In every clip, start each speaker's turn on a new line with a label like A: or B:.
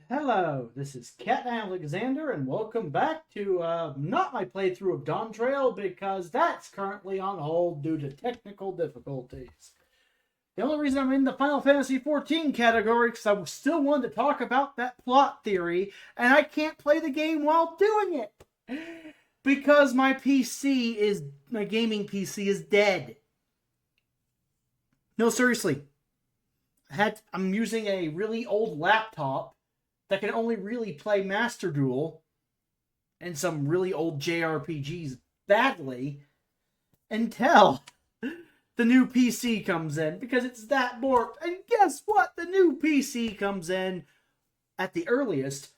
A: Hello, this is Cat Alexander, and welcome back to not my playthrough of Dawntrail, because that's currently on hold due to technical difficulties. The only reason I'm in the Final Fantasy XIV category is because I still wanted to talk about that plot theory, and I can't play the game while doing it because my gaming PC is dead. No, seriously. I'm using a really old laptop that can only really play Master Duel and some really old JRPGs badly until the new PC comes in, because it's that warped. And guess what? The new PC comes in at the earliest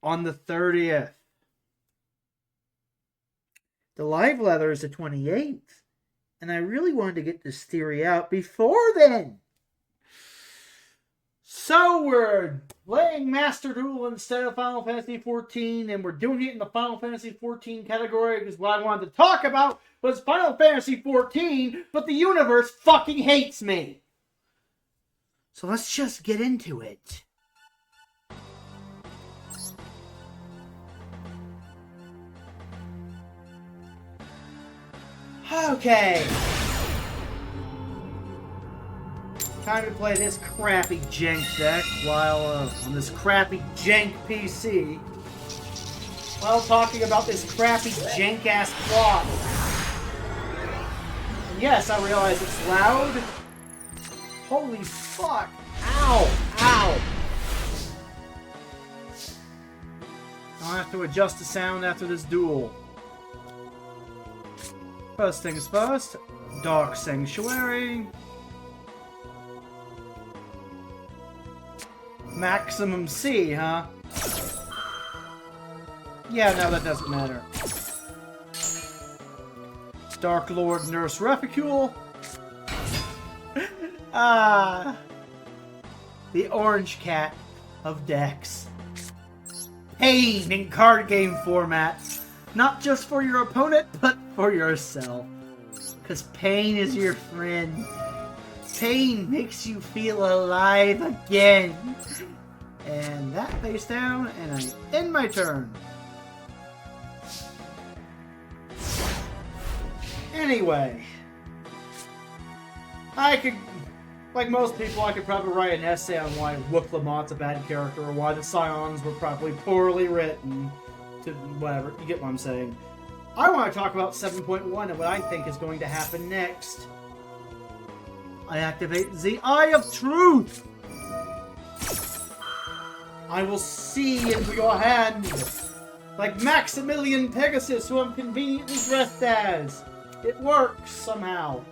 A: on the 30th. The live leather is the 28th, and I really wanted to get this theory out before then. So we're playing Master Duel instead of Final Fantasy XIV, and we're doing it in the Final Fantasy XIV category because what I wanted to talk about was Final Fantasy XIV, but the universe fucking hates me. So let's just get into it. Okay. Time to play this crappy jank deck while on this crappy jank PC while talking about this crappy jank ass plot. And yes, I realize it's loud. Holy fuck. Ow. Ow. I'll have to adjust the sound after this duel. First things first, Dark Sanctuary. Maximum C, huh? Yeah, no, that doesn't matter. Dark Lord Nurse Reficule. The orange cat of decks. Pain in card game format. Not just for your opponent, but for yourself. Because pain is your friend. Pain makes you feel alive again. And that face down, and I end my turn. Anyway, I could, like most people, I could probably write an essay on why Rook Lamont's a bad character, or why the Scions were probably poorly written, to whatever, you get what I'm saying. I want to talk about 7.1 and what I think is going to happen next. I activate the Eye of Truth. I will see into your hand, like Maximilian Pegasus, who I'm conveniently dressed as. It works somehow.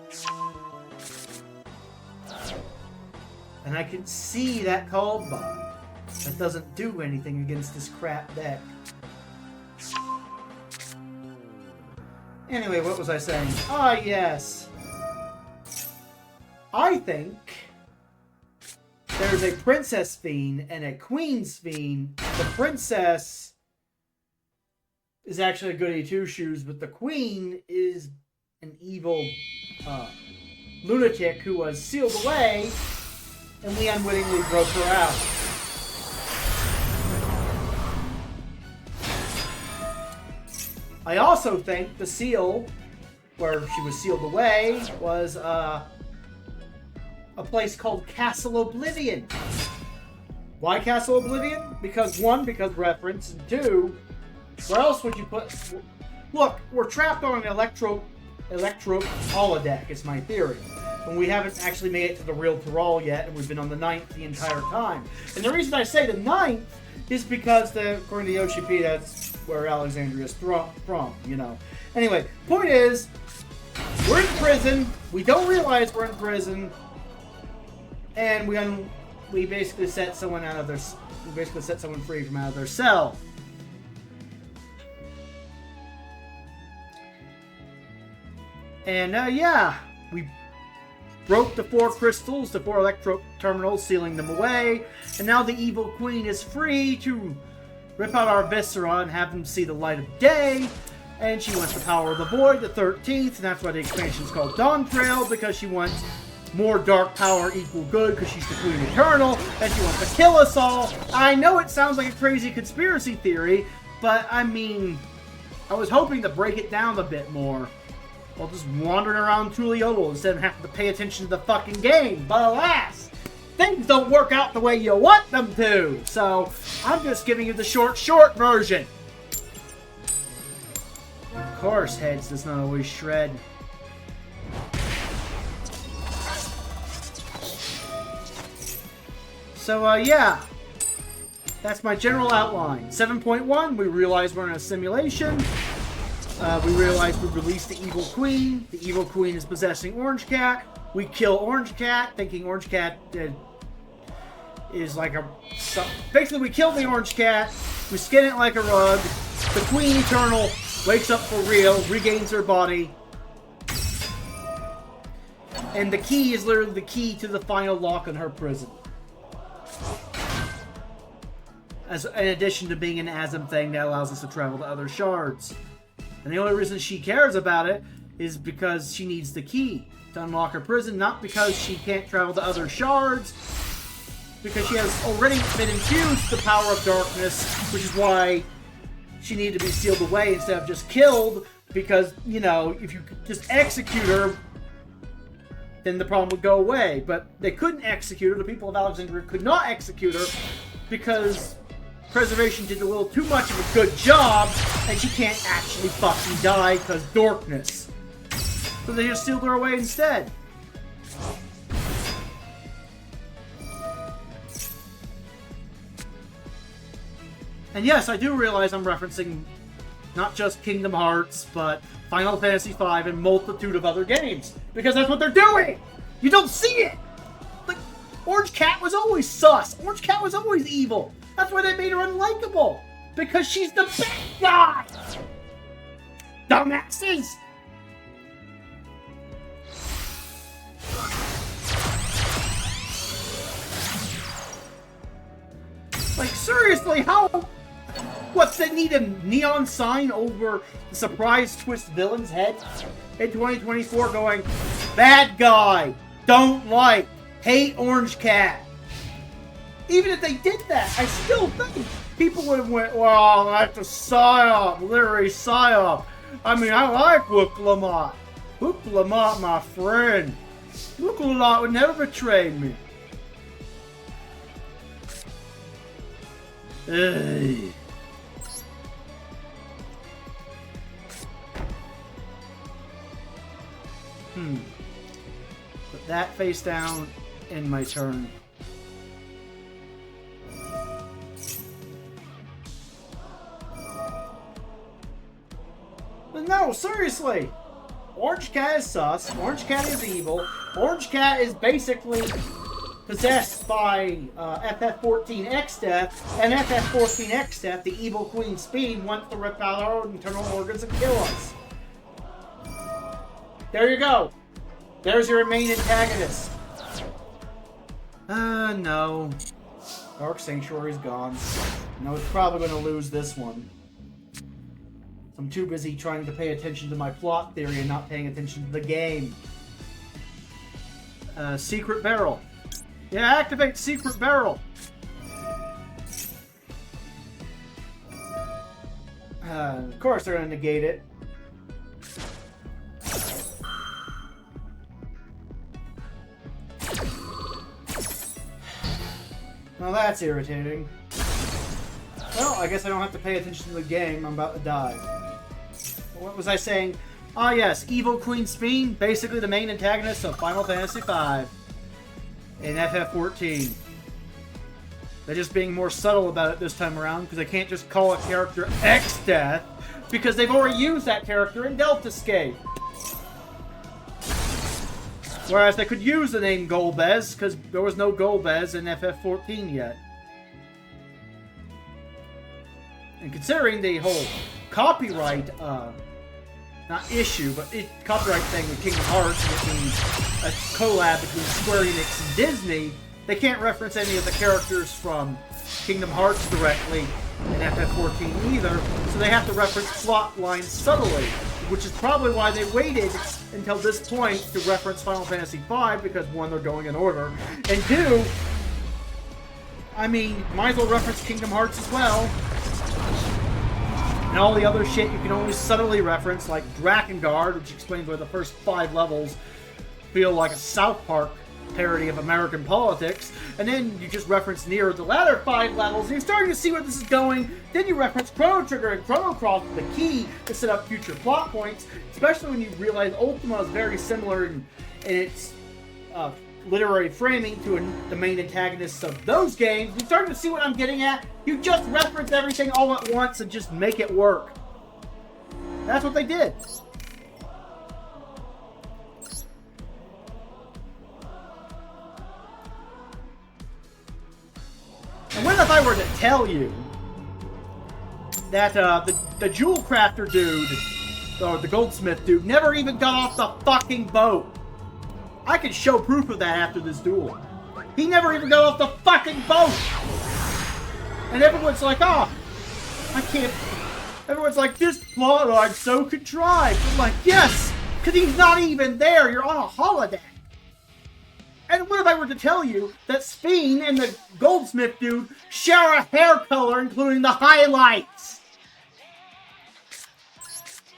A: And I can see that cold bar. That doesn't do anything against this crap deck. Anyway, what was I saying? Ah, yes. I think there's a Princess Fiend and a Queen's Fiend. The Princess is actually a goody two-shoes, but the Queen is an evil lunatic who was sealed away, and we unwittingly broke her out. I also think the seal, where she was sealed away, was a place called Castle Oblivion. Why Castle Oblivion? Because one, because reference, and two, where else would you put... Look, we're trapped on an electro holodeck, is my theory. And we haven't actually made it to the real Tyrol yet, and we've been on the 9th the entire time. And the reason I say the 9th is because, according to Yoshi P, that's where Alexandria's from, you know. Anyway, point is, we're in prison, we don't realize we're in prison, and we basically set someone free from out of their cell. And yeah, we broke the 4 crystals, the 4 electro terminals, sealing them away, and now the evil queen is free to rip out our viscera and have them see the light of day. And she wants the power of the void, the 13th, and that's why the expansion is called Dawntrail, because she wants more dark power equal good because she's the Queen Eternal, and she wants to kill us all. I know it sounds like a crazy conspiracy theory, but I mean, I was hoping to break it down a bit more. While just wandering around Tuliolo instead of having to pay attention to the fucking game. But alas, things don't work out the way you want them to. So, I'm just giving you the short version. Of course, heads does not always shred. So, yeah. That's my general outline. 7.1, we realize we're in a simulation. We realize we released the Evil Queen. The Evil Queen is possessing Orange Cat. We kill Orange Cat, thinking Orange Cat is like a... Basically, we kill the Orange Cat. We skin it like a rug. The Queen Eternal wakes up for real, regains her body. And the key is literally the key to the final lock in her prison. In addition to being an ASM thing that allows us to travel to other shards. And the only reason she cares about it is because she needs the key to unlock her prison, not because she can't travel to other shards, because she has already been infused with the power of darkness, which is why she needed to be sealed away instead of just killed, because, you know, if you could just execute her, then the problem would go away. But they couldn't execute her, the people of Alexandria could not execute her, because Preservation did a little too much of a good job, and she can't actually fucking die because darkness. So they just sealed her away instead. And yes, I do realize I'm referencing not just Kingdom Hearts, but Final Fantasy V and multitude of other games. Because that's what they're doing! You don't see it! Like, Orange Cat was always sus. Orange Cat was always evil. That's why they made her unlikable. Because she's the bad guy! Dumbasses! Like, seriously, how... What, they need a neon sign over the surprise twist villain's head in 2024 going, bad guy, don't like, hate Orange Cat. Even if they did that, I still think people would have went, well, that's a psyop, literary psyop. I mean, I like Wook Lamont. Wook Lamont, my friend. Wook Lamont would never betray me. Ugh. Put that face down in my turn. But no, seriously! Orange Cat is sus, Orange Cat is evil, Orange Cat is basically possessed by FF14 X-Death, and FF14 X-Death, the evil Queen Speed, wants to rip out our internal organs and kill us. There you go. There's your main antagonist. No. Dark Sanctuary's gone. No, it's probably going to lose this one. I'm too busy trying to pay attention to my plot theory and not paying attention to the game. Secret Barrel. Yeah, activate Secret Barrel. Of course they're going to negate it. Well, that's irritating. Well, I guess I don't have to pay attention to the game. I'm about to die. What was I saying? Ah, yes. Evil Queen Speed, basically the main antagonist of Final Fantasy V in FF14. They're just being more subtle about it this time around because they can't just call a character X-Death because they've already used that character in Deltascape. Whereas they could use the name Golbez, because there was no Golbez in FF14 yet. And considering the whole copyright, not issue, but copyright thing with Kingdom Hearts, and it being a collab between Square Enix and Disney, they can't reference any of the characters from Kingdom Hearts directly in FF14 either, so they have to reference plot lines subtly. which is probably why they waited until this point to reference Final Fantasy V, because one, they're going in order, and two, I mean, might as well reference Kingdom Hearts as well. And all the other shit you can only subtly reference, like Drakengard, which explains why the first 5 levels feel like a South Park parody of American politics. And then you just reference Nier the latter 5 levels, and you're starting to see where this is going. Then you reference Chrono Trigger and Chrono Cross, the key to set up future plot points, especially when you realize Ultima is very similar in its literary framing to the main antagonists of those games. You're starting to see what I'm getting at. You just reference everything all at once and just make it work. That's what they did. And what if I were to tell you that the jewel crafter dude, or the goldsmith dude, never even got off the fucking boat? I can show proof of that after this duel. He never even got off the fucking boat! And everyone's like, oh, I can't... Everyone's like, this plot line's so contrived. I'm like, yes! Because he's not even there! You're on a holiday! And what if I were to tell you that Sphene and the goldsmith dude share a hair color, including the highlights?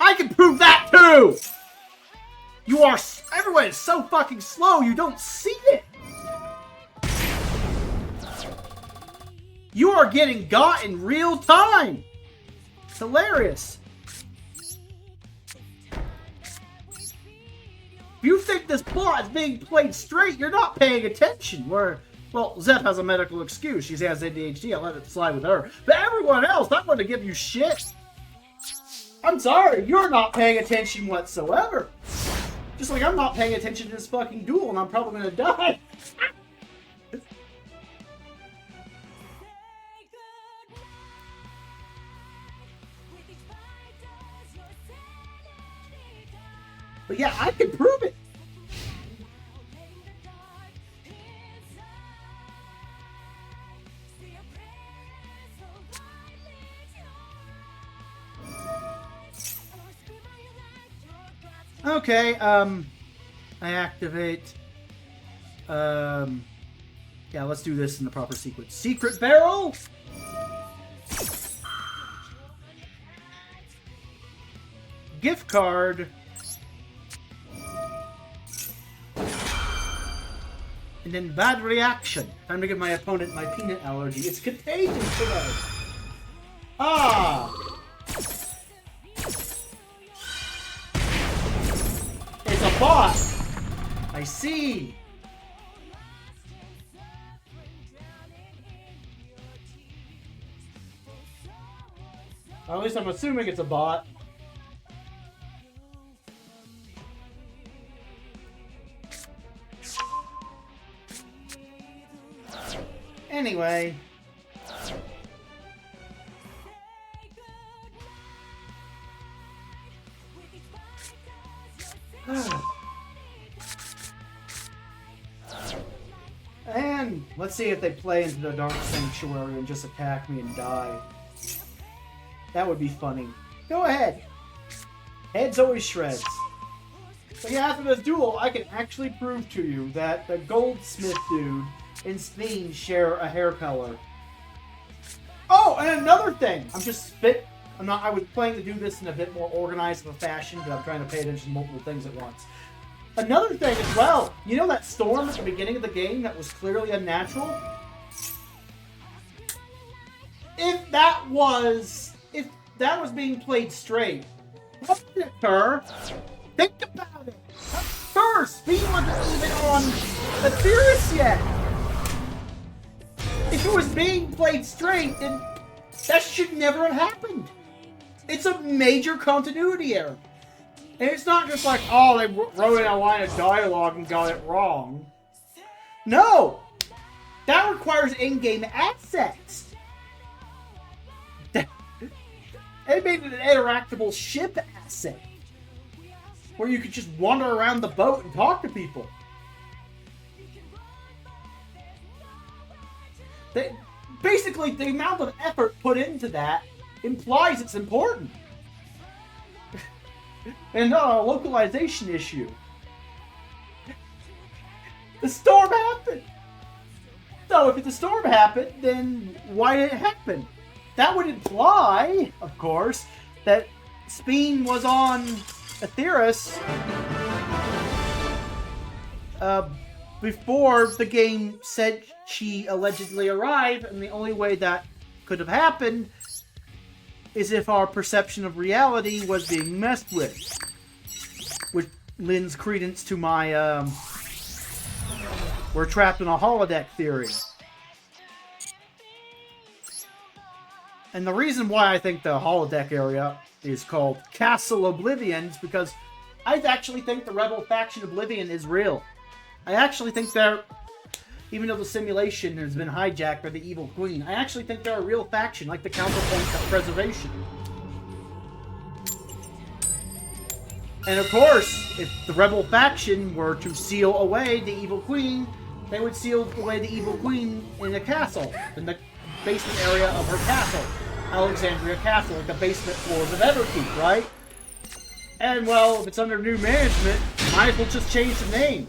A: I can prove that too! You are... Everyone is so fucking slow, you don't see it! You are getting got in real time! It's hilarious. If you think this plot is being played straight, you're not paying attention. Well, Zeph has a medical excuse. She has ADHD, I'll let it slide with her. But everyone else, I'm going to give you shit. I'm sorry, you're not paying attention whatsoever. Just like I'm not paying attention to this fucking duel, and I'm probably gonna die. But yeah, I can prove it. Okay, I activate, yeah, let's do this in the proper sequence. Secret barrel! Gift card. And then bad reaction. Time to give my opponent my peanut allergy. It's contagious today. Ah! It's a bot! I see! Or at least I'm assuming it's a bot. Anyway. And let's see if they play into the Dark Sanctuary and just attack me and die. That would be funny. Go ahead. Heads always shreds. But yeah, after this duel, I can actually prove to you that the goldsmith dude and Sphene share a hair color. Oh, and another thing! I was planning to do this in a bit more organized of a fashion, but I'm trying to pay attention to multiple things at once. Another thing as well, you know that storm at the beginning of the game that was clearly unnatural? If that was being played straight, what did it occur? Think about it! First, Sphene wasn't even on Aetherius yet! If it was being played straight, then that should never have happened. It's a major continuity error. And it's not just like, oh, they wrote in a line of dialogue and got it wrong. No! That requires in-game assets. They made it an interactable ship asset. Where you could just wander around the boat and talk to people. Basically, the amount of effort put into that implies it's important. and not a localization issue. The storm happened! So if the storm happened, then why did it happen? That would imply, of course, that Speen was on Aetheris before the game said she allegedly arrived, and the only way that could have happened is if our perception of reality was being messed with. Which lends credence to my, we're trapped in a holodeck theory. And the reason why I think the holodeck area is called Castle Oblivion is because I actually think the rebel faction Oblivion is real. I actually think they're, even though the simulation has been hijacked by the evil queen, I actually think they're a real faction, like the counterpoint of preservation. And of course, if the rebel faction were to seal away the evil queen, they would seal away the evil queen in a castle, in the basement area of her castle, Alexandria Castle, like the basement floors of Everkeep, right? And well, if it's under new management, might as well just change the name.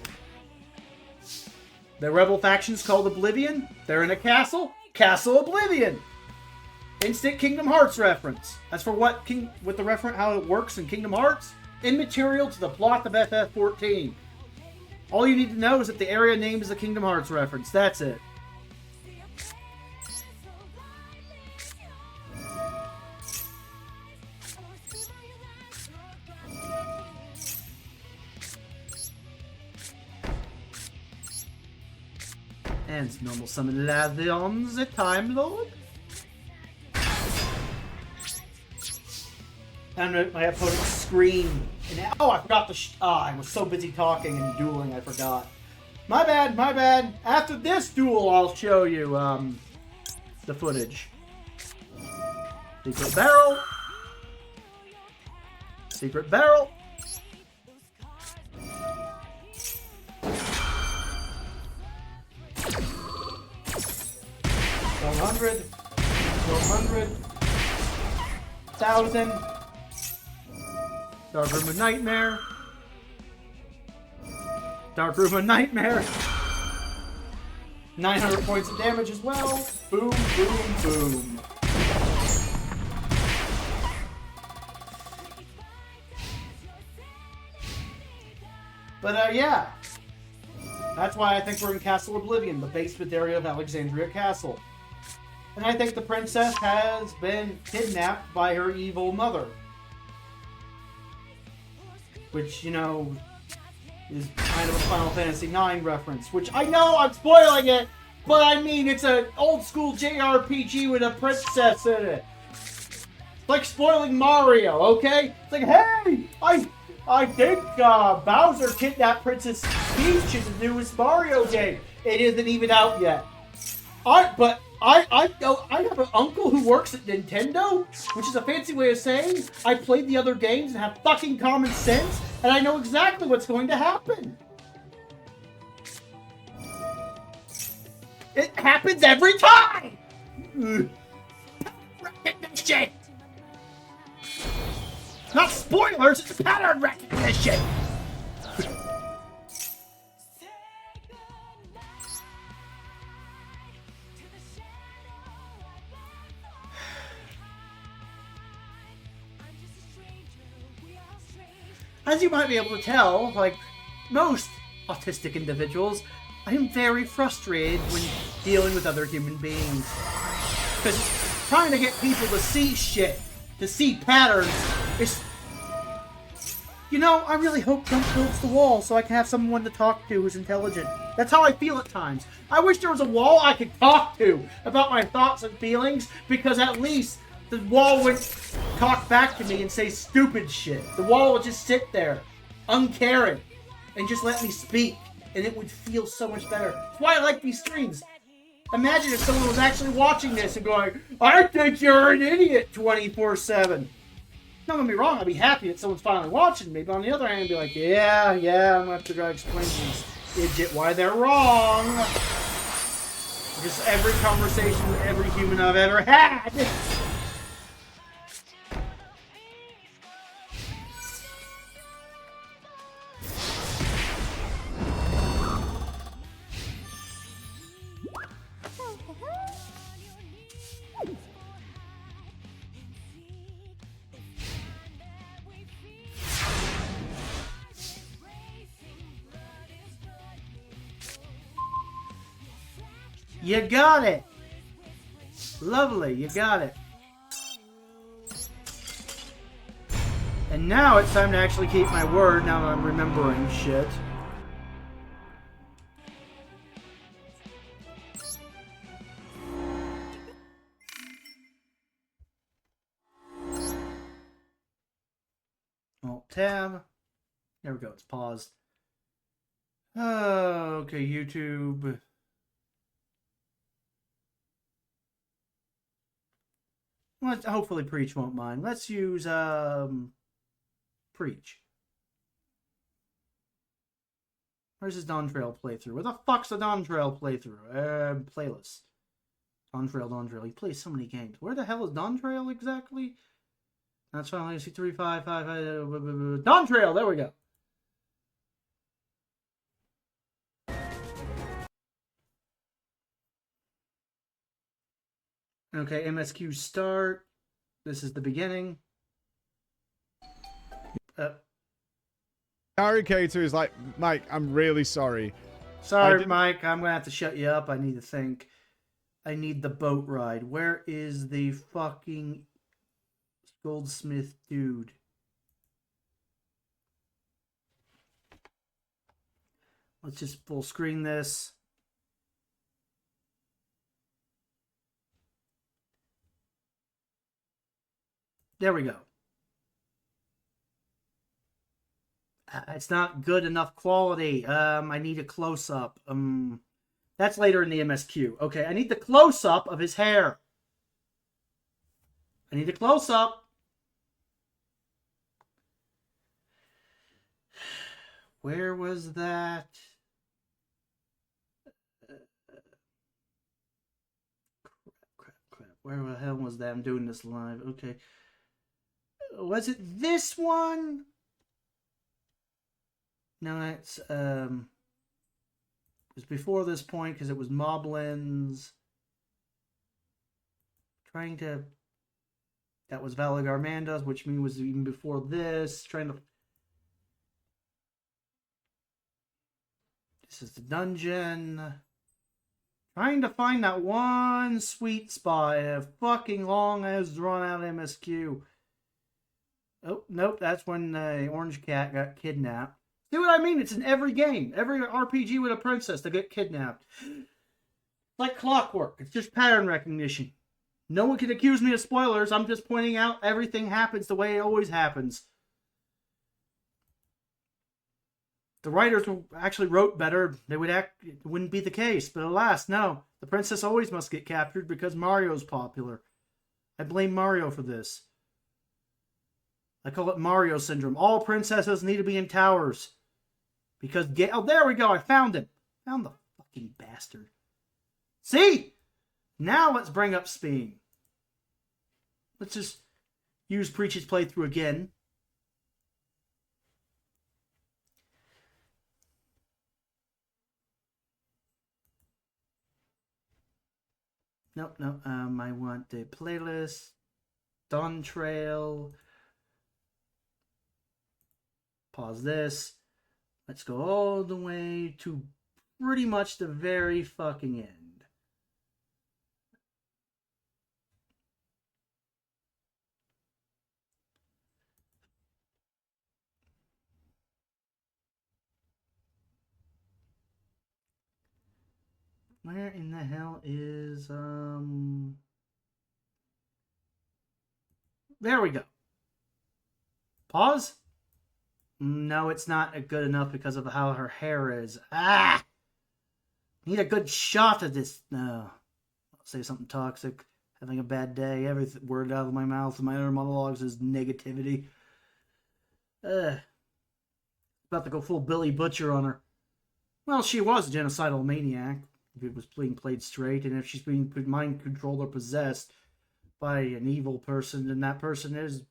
A: The rebel faction's called Oblivion. They're in a castle. Castle Oblivion. Instant Kingdom Hearts reference. As for what the reference, how it works in Kingdom Hearts, immaterial to the plot of FF14. All you need to know is that the area name is a Kingdom Hearts reference. That's it. And normal summon Lathion, the Time Lord. And my opponent screamed. And oh, I forgot the. I was so busy talking and dueling, I forgot. My bad, my bad. After this duel, I'll show you the footage. Secret barrel. Secret barrel. 100, 100, 1,000, Dark Room of Nightmare, Dark Room of Nightmare, 900 points of damage as well, boom, boom, boom. But yeah, that's why I think we're in Castle Oblivion, the basement area of Alexandria Castle. And I think the princess has been kidnapped by her evil mother. Which, you know, is kind of a Final Fantasy IX reference. Which, I know I'm spoiling it, but I mean, it's an old school JRPG with a princess in it. It's like spoiling Mario, okay? It's like, hey, I think Bowser kidnapped Princess Peach in the newest Mario game. It isn't even out yet. I have an uncle who works at Nintendo, which is a fancy way of saying I played the other games and have fucking common sense, and I know exactly what's going to happen. It happens every time! Recognition! Not spoilers, it's pattern recognition! As you might be able to tell, like most autistic individuals, I am very frustrated when dealing with other human beings. Because trying to get people to see shit, to see patterns, is... You know, I really hope Trump builds the wall so I can have someone to talk to who's intelligent. That's how I feel at times. I wish there was a wall I could talk to about my thoughts and feelings, because at least the wall would talk back to me and say stupid shit. The wall would just sit there, uncaring, and just let me speak, and it would feel so much better. That's why I like these streams. Imagine if someone was actually watching this and going, I think you're an idiot 24/7. Don't get me wrong, I'd be happy that someone's finally watching me, but on the other hand, I'd be like, yeah, I'm gonna have to explain to this idiot why they're wrong. Just every conversation with every human I've ever had. You got it! Lovely, you got it. And now it's time to actually keep my word, now that I'm remembering shit. Alt-tab. There we go, it's paused. Okay, YouTube. Well, hopefully Preach won't mind. Let's use, Preach. Where's his Dawntrail playthrough? Where the fuck's the Dawntrail playthrough? Playlist. Dawntrail. He plays so many games. Where the hell is Dawntrail exactly? That's fine. Let's see, 3, 5, 5, 5. Dawntrail! There we go. Okay, MSQ start. This is the beginning.
B: Aricator is like, Mike, I'm really sorry.
A: Sorry, Mike. I'm going to have to shut you up. I need to think. I need the boat ride. Where is the fucking goldsmith dude? Let's just full screen this. There we go. It's not good enough quality. I need a close-up. That's later in the MSQ. Okay, I need the close-up of his hair. I need a close-up. Where was that? Crap. Where the hell was that? I'm doing this live. Okay. Was it this one? No, that's it was before this point because it was Moblins trying to. That was Valagarmanda's, which means was even before this. This is the dungeon. Trying to find that one sweet spot in a fucking long as drawn out MSQ. Oh, nope, that's when the orange cat got kidnapped. See what I mean? It's in every game. Every RPG with a princess, they get kidnapped. Like clockwork. It's just pattern recognition. No one can accuse me of spoilers. I'm just pointing out everything happens the way it always happens. The writers actually wrote better, it wouldn't be the case. But alas, no. The princess always must get captured because Mario's popular. I blame Mario for this. I call it Mario syndrome. All princesses need to be in towers. Because, oh, there we go. I found him. Found the fucking bastard. See? Now let's bring up Speen. Let's just use Preach's playthrough again. Nope. I want the playlist. Dawntrail. Pause this. Let's go all the way to pretty much the very fucking end. Where in the hell is, There we go. Pause. No, it's not good enough because of how her hair is. Ah! Need a good shot of this. No. I'll say something toxic. Having a bad day. Every word out of my mouth in my inner monologues is negativity. About to go full Billy Butcher on her. Well, she was a genocidal maniac. If it was being played straight. And if she's being mind controlled or possessed by an evil person, then that person is...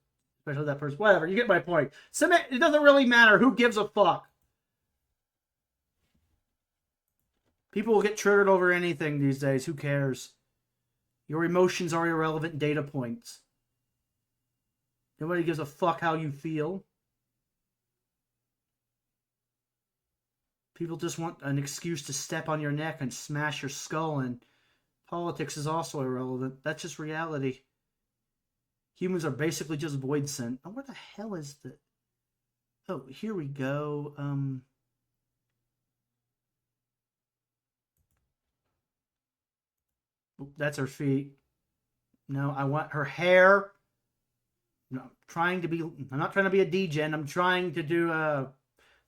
A: Especially that person. Whatever, you get my point. It doesn't really matter. Who gives a fuck? People will get triggered over anything these days. Who cares? Your emotions are irrelevant data points. Nobody gives a fuck how you feel. People just want an excuse to step on your neck and smash your skull in. Politics is also irrelevant. That's just reality. Humans are basically just void sent. Oh, where the hell is the... Oh, here we go. That's her feet. No, I want her hair. No, I'm not trying to be a degen. I'm trying to do a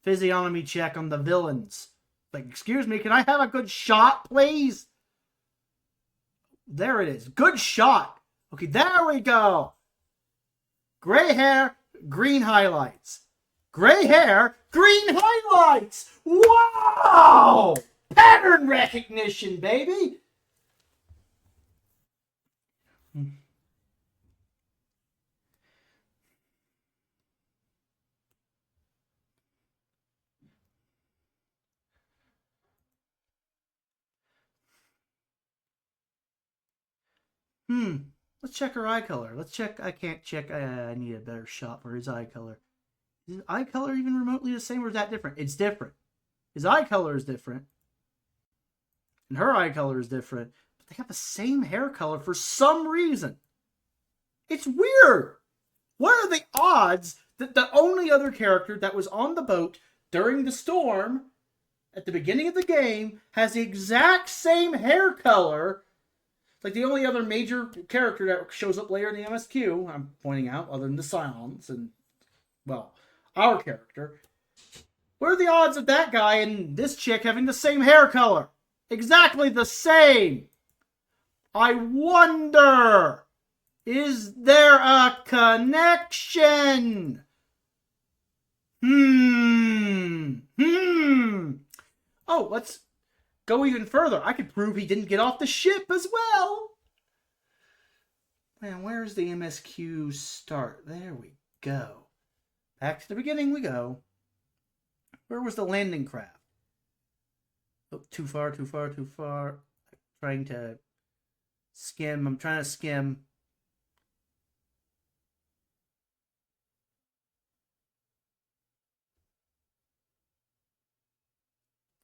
A: physiognomy check on the villains. Like, excuse me, can I have a good shot, please? There it is. Good shot. Okay, there we go. Gray hair, green highlights. Gray hair, green highlights. Wow! Pattern recognition, baby. Let's check her eye color. Let's check. I can't check. I need a better shot for his eye color. Is his eye color even remotely the same, or is that different? It's different. His eye color is different. And her eye color is different. But they have the same hair color for some reason. It's weird. What are the odds that the only other character that was on the boat during the storm at the beginning of the game has the exact same hair color? Like the only other major character that shows up later in the MSQ, I'm pointing out, other than the Scions and, well, our character. What are the odds of that guy and this chick having the same hair color? Exactly the same. I wonder, is there a connection? Oh, let's go even further. I could prove he didn't get off the ship as well. Man, where's the MSQ start? There we go. Back to the beginning we go. Where was the landing craft? Oh, too far. Trying to skim. I'm trying to skim.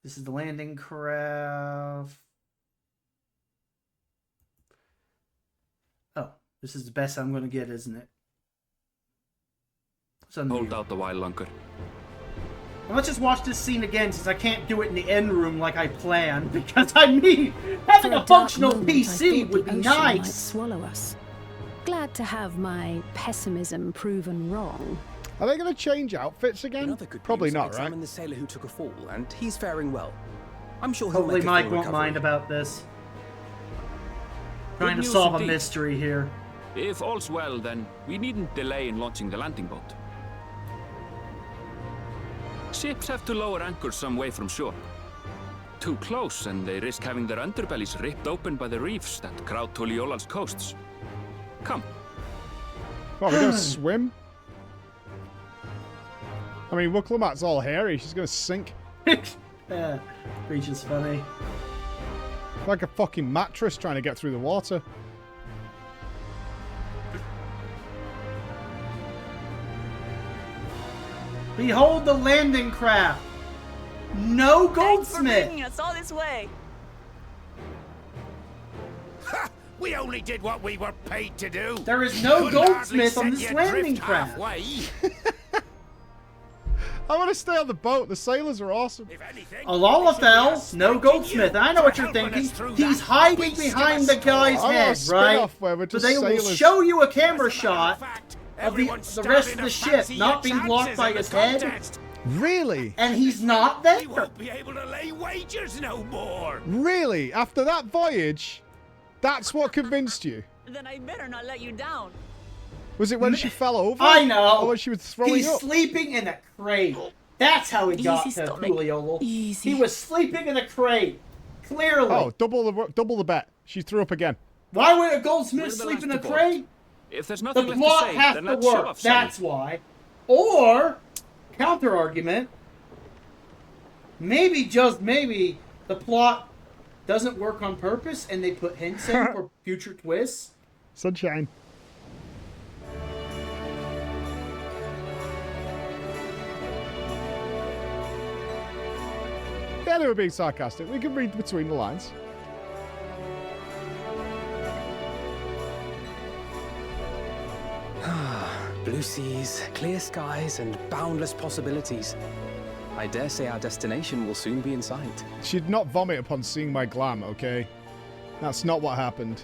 A: This is the landing craft. Oh, this is the best I'm going to get, isn't it?
C: Hold out a while longer.
A: Well, let's just watch this scene again, since I can't do it in the end room like I planned. Because I mean, having a functional PC would be nice.
D: Might swallow us. Glad to have my pessimism proven wrong.
B: Are they going to change outfits again? Probably not, right?
E: The sailor who took a fall, and he's faring well. I'm sure
A: hopefully
E: make
A: Mike won't mind about this. Trying to solve a mystery here.
C: If all's well, then we needn't delay in launching the landing boat. Ships have to lower anchors some way from shore. Too close, and they risk having their underbellies ripped open by the reefs that crowd Tuliola's coasts. Come.
B: What, we're going to swim? I mean, Wuklamat's all hairy. She's going to sink.
A: Creature's funny.
B: Like a fucking mattress trying to get through the water.
A: Behold the landing craft. No goldsmith.
F: Thanks for bringing us all this way.
G: Ha! We only did what we were paid to do.
A: There is no goldsmith on this landing craft.
B: I want to stay on the boat. The sailors are awesome.
A: Alalafel, no goldsmith. I know what you're thinking. He's hiding behind the guy's head, right? So they will show you a camera shot of the rest of the ship not being blocked by his head.
B: Really?
A: And he's not there.
G: We won't be able to lay wagers no more.
B: Really? After that voyage? That's what convinced you?
F: Then I better not let you down.
B: Was it when she fell over?
A: I know.
B: Or when she was throwing
A: He's
B: up?
A: sleeping in a crate. That's how he got to Cooliola. He was sleeping in a crate. Clearly.
B: Oh, double the bet. She threw up again.
A: Why would a goldsmith sleep in a crate?
C: If there's nothing
A: The
C: left
A: plot
C: to say,
A: has
C: then
A: to
C: let's show
A: work.
C: off
A: That's why. Or, counter argument, maybe, just maybe, the plot doesn't work on purpose and they put hints in for future twists.
B: Sunshine. Yeah, they were being sarcastic. We can read between the lines.
E: Blue seas, clear skies, and boundless possibilities. I dare say our destination will soon be in sight.
B: She'd not vomit upon seeing my glam, okay? That's not what happened.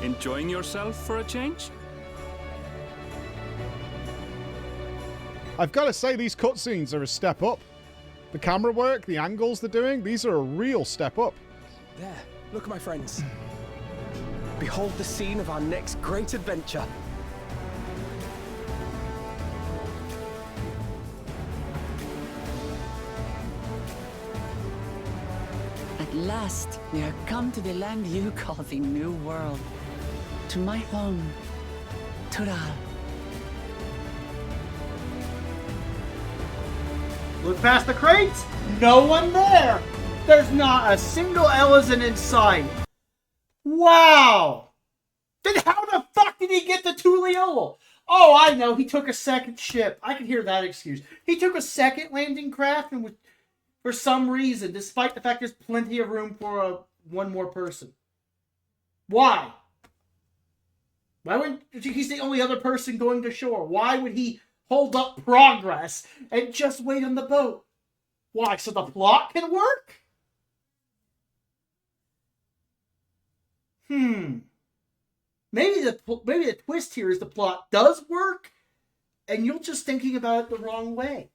C: Enjoying yourself for a change?
B: I've got to say, these cutscenes are a step up. The camera work, the angles they're doing, these are a real step up.
E: There, look, my friends. Behold the scene of our next great adventure.
H: At last, we are come to the land you call the New World. To my home, Tural.
A: Look past the crates. No one there. There's not a single Ellison in sight. Wow. Then how the fuck did he get to Tuliol? Oh, I know. He took a second ship. I can hear that excuse. He took a second landing craft and was, for some reason, despite the fact there's plenty of room for one more person. Why? Why would he's the only other person going to shore? Why would he hold up progress and just wait on the boat? Why? So the plot can work? Maybe the twist here is the plot does work, and you're just thinking about it the wrong way.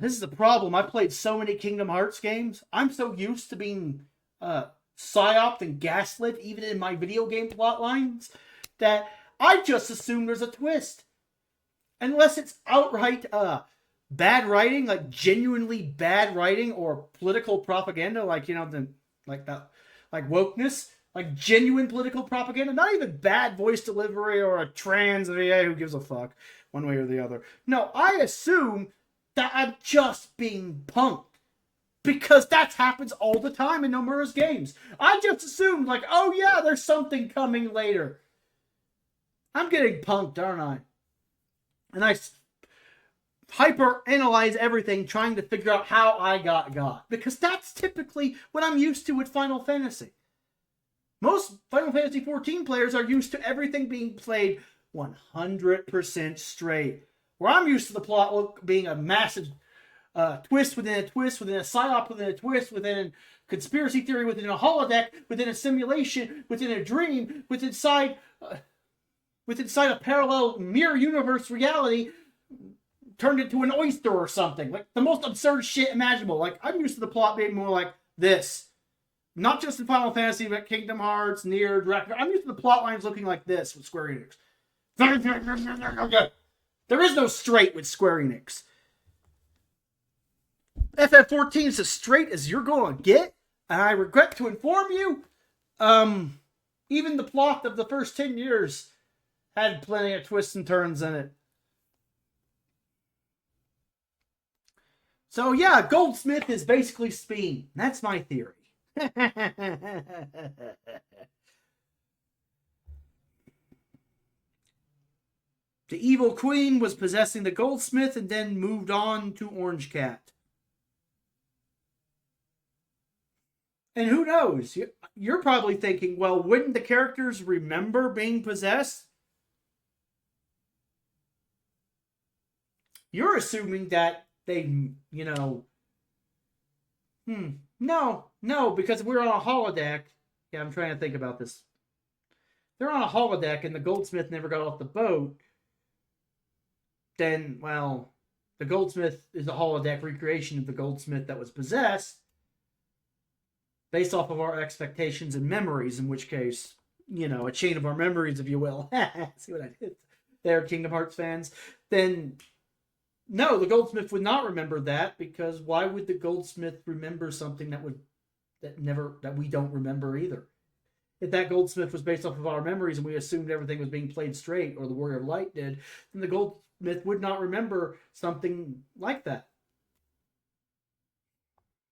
A: This is the problem. I played so many Kingdom Hearts games. I'm so used to being psyoped and gaslit, even in my video game plot lines, that I just assume there's a twist. Unless it's outright bad writing, like genuinely bad writing, or political propaganda, like, you know, like wokeness, like genuine political propaganda, not even bad voice delivery or a trans, who gives a fuck, one way or the other. No, I assume that I'm just being punked. Because that happens all the time in Nomura's games. I just assumed, like, oh yeah, there's something coming later. I'm getting punked, aren't I? And I hyper-analyze everything, trying to figure out how I got. Because that's typically what I'm used to with Final Fantasy. Most Final Fantasy XIV players are used to everything being played 100% straight. Where I'm used to the plot being a massive twist within a twist, within a psyop, within a twist, within a conspiracy theory, within a holodeck, within a simulation, within a dream, within inside a parallel mirror universe reality turned into an oyster or something. Like the most absurd shit imaginable. Like I'm used to the plot being more like this. Not just in Final Fantasy, but Kingdom Hearts, Nier, Dragon. I'm used to the plot lines looking like this with Square Enix. There is no straight with Square Enix. FF14 is as straight as you're going to get, and I regret to inform you, even the plot of the first 10 years had plenty of twists and turns in it. So yeah, Goldsmith is basically Speen. That's my theory. The evil queen was possessing the goldsmith and then moved on to Orange Cat. And who knows? You're probably thinking, well, wouldn't the characters remember being possessed? You're assuming that they, you know... No, because we're on a holodeck. Yeah, I'm trying to think about this. They're on a holodeck and the goldsmith never got off the boat. Then, well, the goldsmith is a holodeck recreation of the goldsmith that was possessed, based off of our expectations and memories, in which case, you know, a chain of our memories, if you will. See what I did there, Kingdom Hearts fans? Then, no, the goldsmith would not remember that, because why would the goldsmith remember something that we don't remember either? If that goldsmith was based off of our memories and we assumed everything was being played straight, or the Warrior of Light did, then the goldsmith would not remember something like that.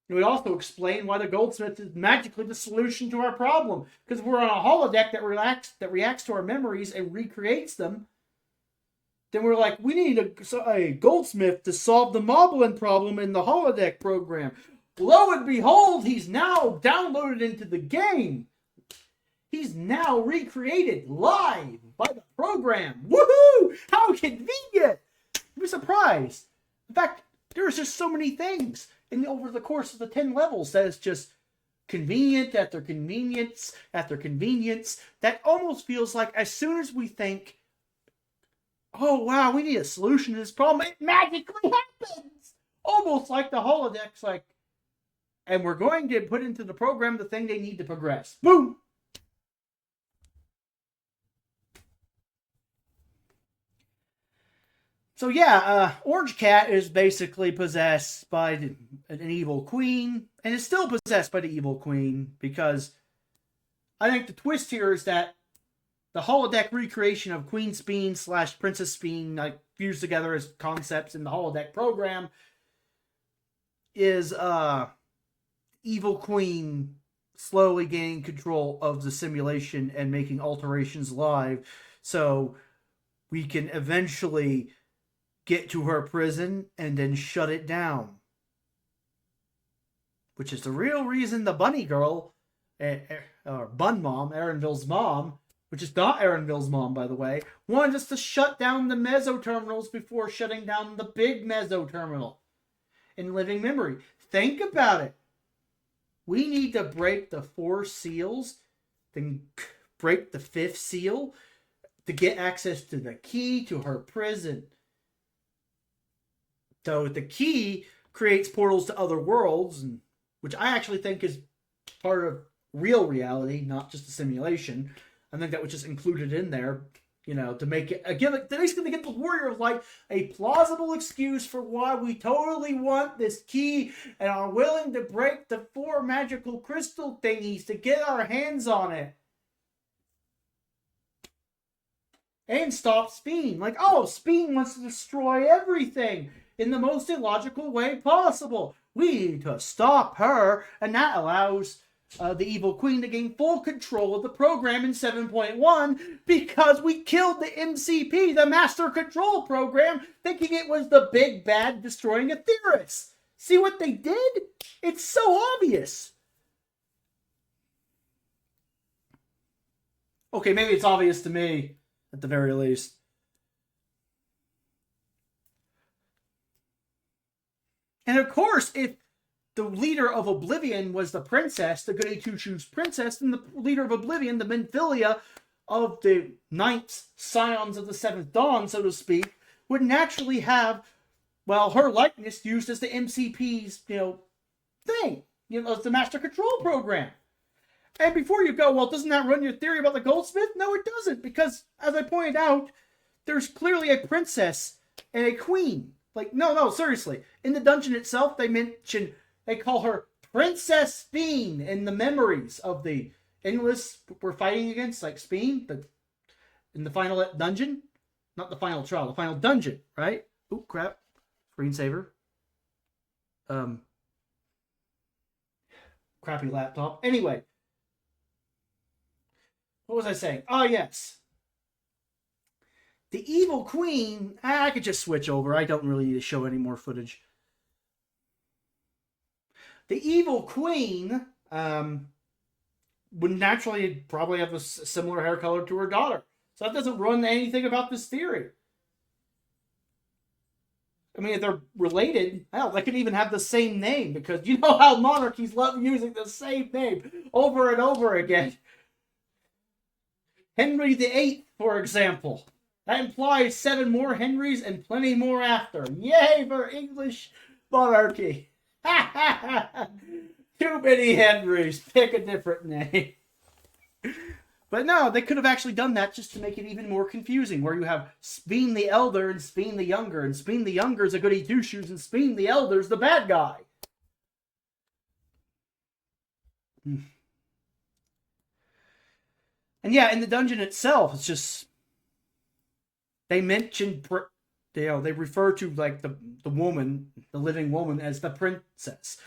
A: It would also explain why the goldsmith is magically the solution to our problem. Because we're on a holodeck that reacts to our memories and recreates them. Then we're like, we need a goldsmith to solve the Moblin problem in the holodeck program. Lo and behold, he's now downloaded into the game. He's now recreated live by the program. Woohoo! How convenient! I'm surprised. In fact, there's just so many things over the course of the 10 levels that is just convenient after convenience after convenience. That almost feels like as soon as we think, oh wow, we need a solution to this problem, it magically happens! Almost like the holodeck's like, and we're going to put into the program the thing they need to progress. Boom! So yeah, Orange Cat is basically possessed by an evil queen, and is still possessed by the evil queen, because I think the twist here is that the holodeck recreation of Queen Speen / Princess Speen, like fused together as concepts in the holodeck program, is evil queen slowly gaining control of the simulation and making alterations live, so we can eventually get to her prison and then shut it down. Which is the real reason the bunny girl, or Bun Mom, Aaronville's mom, which is not Aaronville's mom, by the way, wanted us to shut down the meso terminals before shutting down the big meso terminal in living memory. Think about it. We need to break the 4 seals, then break the 5th seal to get access to the key to her prison. So the key creates portals to other worlds, which I actually think is part of real reality, not just a simulation. I think that was just included in there, you know, to make it, again, like, basically to get the Warrior of Light a plausible excuse for why we totally want this key and are willing to break the 4 magical crystal thingies to get our hands on it. And stop Speen. Like, oh, Speen wants to destroy everything in the most illogical way possible. We need to stop her, and that allows the evil queen to gain full control of the program in 7.1 because we killed the MCP, the Master Control Program, thinking it was the big bad destroying Aetheris. See what they did? It's so obvious. Okay, maybe it's obvious to me, at the very least. And of course, if the leader of Oblivion was the princess, the goody two-shoes princess, then the leader of Oblivion, the Menphilia of the 9th scions of the 7th Dawn, so to speak, would naturally have, well, her likeness used as the MCP's, you know, thing. You know, as the Master Control Program. And before you go, well, doesn't that run your theory about the goldsmith? No, it doesn't, because, as I pointed out, there's clearly a princess and a queen. Like, no, seriously. In the dungeon itself, they call her Princess Speen in the memories of the endless we're fighting against, like Speen, in the final dungeon. Not the final trial, the final dungeon, right? Oop, crap. Screensaver. Crappy laptop. Anyway. What was I saying? Oh, yes. The evil queen, I could just switch over. I don't really need to show any more footage. The evil queen would naturally probably have a similar hair color to her daughter. So that doesn't run anything about this theory. I mean, if they're related, hell, they could even have the same name, because you know how monarchies love using the same name over and over again. Henry VIII, for example. That implies 7 more Henrys and plenty more after. Yay for English monarchy. Too many Henrys. Pick a different name. But no, they could have actually done that just to make it even more confusing, where you have Speen the Elder and Speen the Younger, and Speen the Younger is a goody two-shoes, and Speen the Elder is the bad guy. And yeah, in the dungeon itself, it's just, they mention, they refer to like the woman, the living woman, as the princess.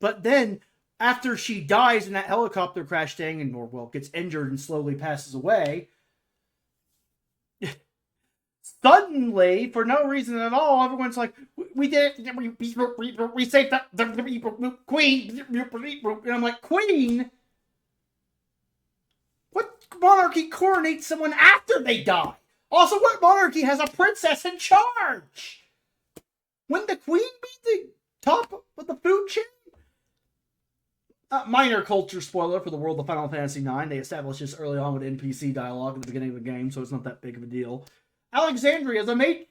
A: But then, after she dies in that helicopter crash thing, and or well, gets injured and slowly passes away, suddenly, for no reason at all, everyone's like, we did it, we saved the queen, and I'm like, queen? What monarchy coronates someone after they die? Also, what monarchy has a princess in charge? Wouldn't the queen be the top of the food chain? Minor culture spoiler for the world of Final Fantasy IX. They established this early on with NPC dialogue at the beginning of the game, so it's not that big of a deal. Alexandria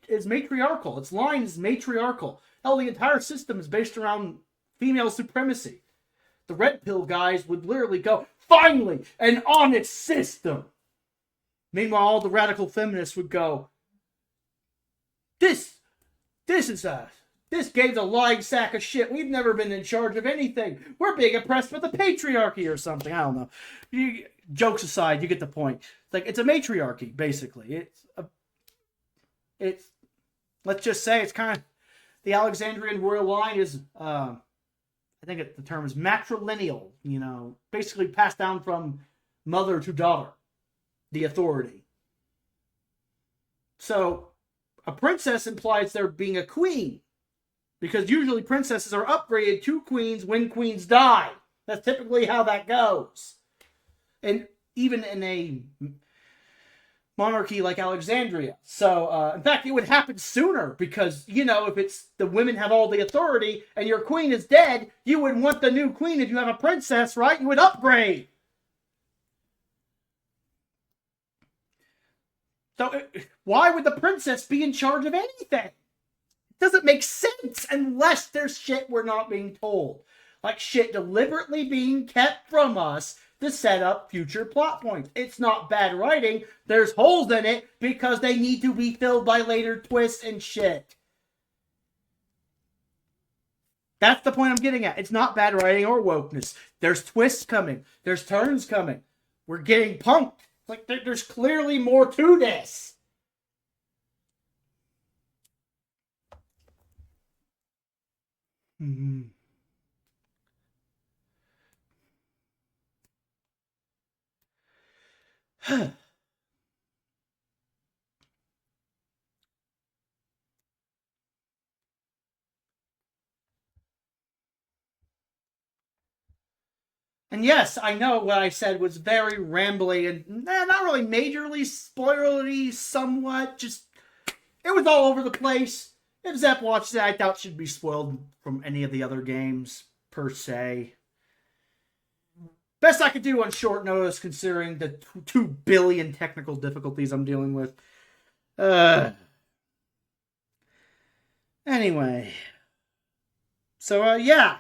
A: is matriarchal. Its line is matriarchal. Hell, the entire system is based around female supremacy. The red pill guys would literally go, finally, an honest system. Meanwhile, all the radical feminists would go, this game's a lying sack of shit. We've never been in charge of anything. We're being oppressed by the patriarchy or something. I don't know. Jokes aside, you get the point. It's a matriarchy, basically. Let's just say it's kind of, the Alexandrian royal line is, I think the term is matrilineal, basically passed down from mother to daughter, the authority. So, a princess implies there being a queen, because usually princesses are upgraded to queens when queens die. That's typically how that goes. And even in a monarchy like Alexandria. So, in fact, it would happen sooner because, if it's the women have all the authority and your queen is dead, you would want the new queen if you have a princess, right? You would upgrade. So, why would the princess be in charge of anything? It doesn't make sense unless there's shit we're not being told. Like shit deliberately being kept from us to set up future plot points. It's not bad writing. There's holes in it because they need to be filled by later twists and shit. That's the point I'm getting at. It's not bad writing or wokeness. There's twists coming. There's turns coming. We're getting punked. There's clearly more to this. Mm-hmm. And yes, I know what I said was very rambly and not really majorly spoilery, somewhat. Just, it was all over the place. If Zep watched it, I doubt she'd be spoiled from any of the other games, per se. Best I could do on short notice, considering the 2 billion technical difficulties I'm dealing with. Anyway. So, yeah.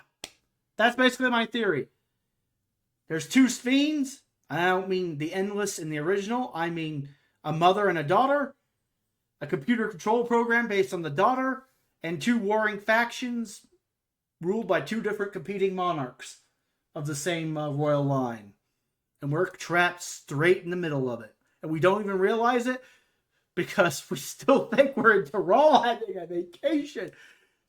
A: That's basically my theory. There's 2 fiends. I don't mean the Endless in the original. I mean a mother and a daughter. A computer control program based on the daughter. And 2 warring factions ruled by 2 different competing monarchs of the same royal line. And we're trapped straight in the middle of it. And we don't even realize it because we still think we're in Tyrol having a vacation.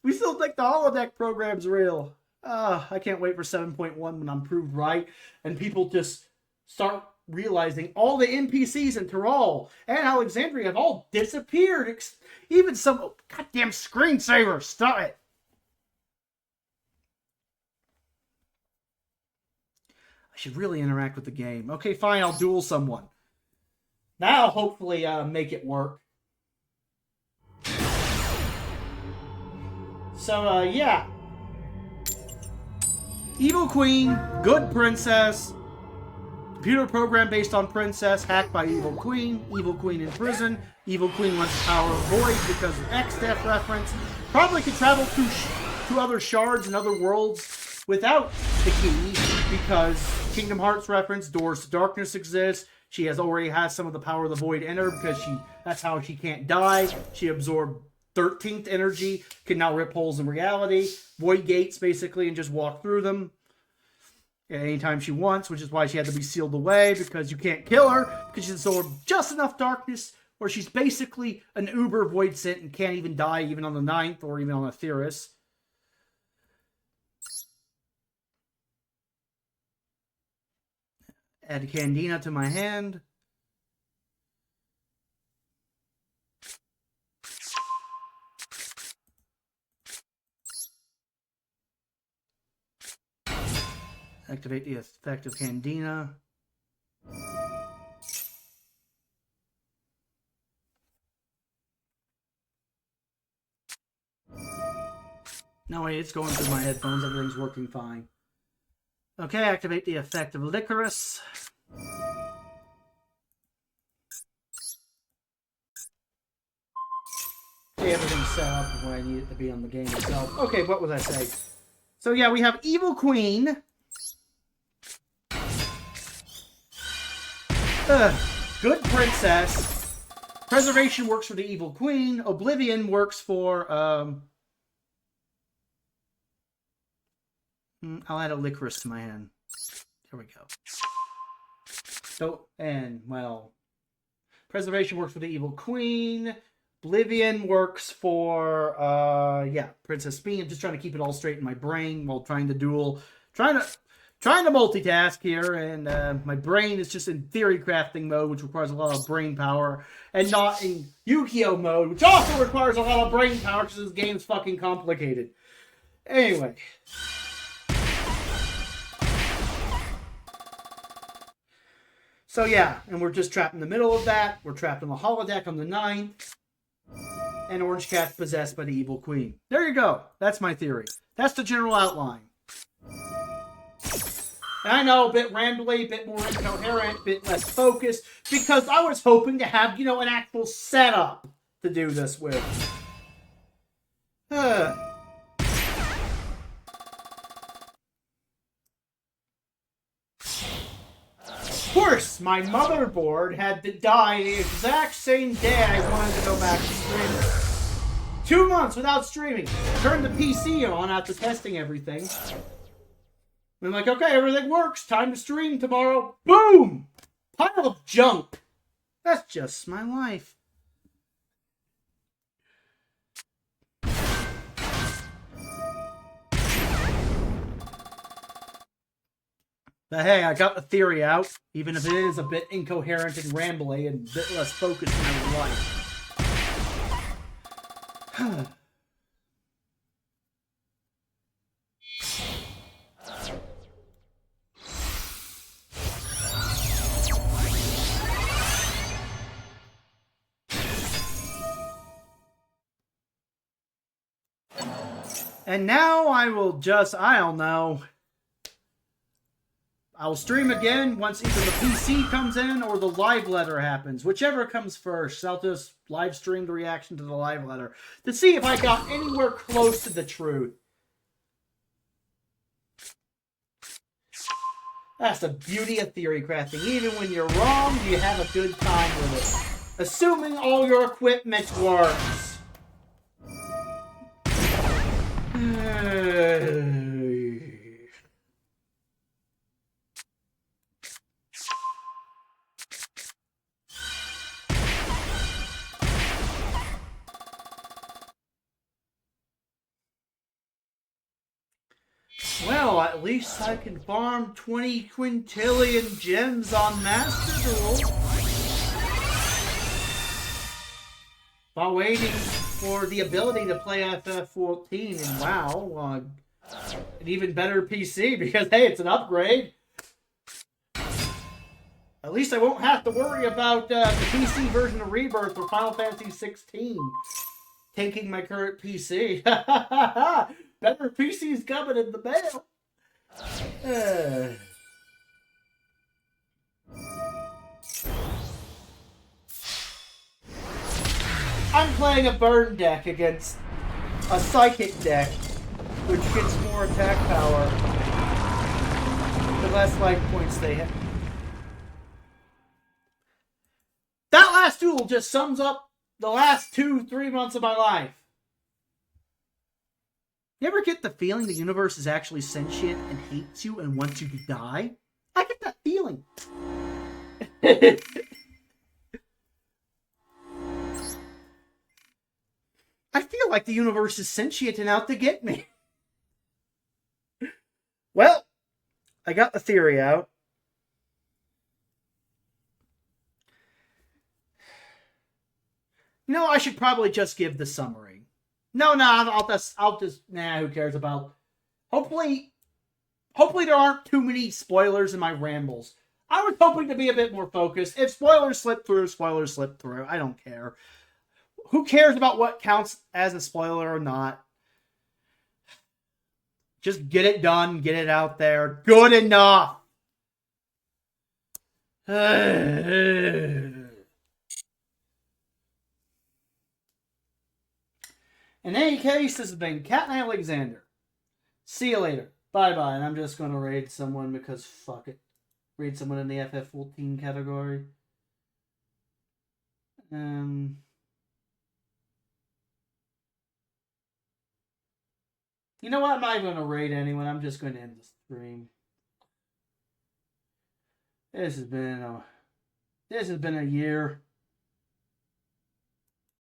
A: We still think the holodeck program's real. I can't wait for 7.1 when I'm proved right. And people just start realizing all the NPCs in Tyrol and Alexandria have all disappeared. Even some goddamn screensaver. Stop it. I should really interact with the game. Okay, fine, I'll duel someone. Now, hopefully, make it work. So, yeah. Evil Queen, good princess. Computer program based on princess, hacked by Evil Queen in prison. Evil Queen wants the power of void because of X-Death reference. Probably could travel to other shards and other worlds without the key because Kingdom Hearts reference, Doors to Darkness exists. She already has some of the power of the void in her because that's how she can't die. She absorbed 13th energy, can now rip holes in reality, void gates basically, and just walk through them at any time she wants, which is why she had to be sealed away because you can't kill her because she's absorbed just enough darkness where she's basically an uber void scent and can't even die even on the 9th or even on Aetheris. Add Candina to my hand. Activate the effect of Candina. No, wait, it's going through my headphones. Everything's working fine. Okay, activate the effect of Licorice. Okay, everything's set up where I need it to be on the game itself. Okay, what was I saying? So yeah, we have Evil Queen. Good Princess. Preservation works for the Evil Queen. Oblivion works for, I'll add a Licorice to my hand. There we go. So, and, well, Preservation works for the Evil Queen. Oblivion works for, yeah, Princess Bean. I'm just trying to keep it all straight in my brain while trying to multitask here, and my brain is just in theory crafting mode, which requires a lot of brain power, and not in Yu-Gi-Oh mode, which also requires a lot of brain power because this game's fucking complicated. Anyway. So yeah, and we're just trapped in the middle of that. We're trapped in the holodeck on the 9th. And Orange Cat's possessed by the Evil Queen. There you go. That's my theory. That's the general outline. And I know, a bit rambly, a bit more incoherent, a bit less focused, because I was hoping to have, you know, an actual setup to do this with. Of course, my motherboard had to die the exact same day I wanted to go back to streaming. 2 months without streaming. Turned the PC on after testing everything. I'm like, okay, everything works. Time to stream tomorrow. Boom! Pile of junk. That's just my life. But hey, I got the theory out, even if it is a bit incoherent and rambly and a bit less focused than I would like. And now I will just, I don't know. I'll stream again once either the PC comes in or the live letter happens. Whichever comes first. I'll just live stream the reaction to the live letter to see if I got anywhere close to the truth. That's the beauty of theory crafting. Even when you're wrong, you have a good time with it. Assuming all your equipment works. Well, at least I can farm 20 quintillion gems on Master Duel while waiting for the ability to play FF14 and WoW an even better PC because, hey, it's an upgrade. At least I won't have to worry about the PC version of Rebirth or Final Fantasy 16 taking my current PC. Better PC's coming in the mail. I'm playing a burn deck against a psychic deck, which gets more attack power the less life points they have. That last duel just sums up the last 2-3 months of my life. You ever get the feeling the universe is actually sentient and hates you and wants you to die? I get that feeling. I feel like the universe is sentient and out to get me. Well, I got the theory out. You know, I should probably just give the summary. No, I'll just, who cares about... Hopefully there aren't too many spoilers in my rambles. I was hoping to be a bit more focused. If spoilers slip through, spoilers slip through. I don't care. Who cares about what counts as a spoiler or not? Just get it done. Get it out there. Good enough. In any case, this has been Cat and Alexander. See you later. Bye-bye. And I'm just going to raid someone because fuck it. Raid someone in the FF14 category. You know what? I'm not even going to raid anyone. I'm just going to end the stream. This has been a year.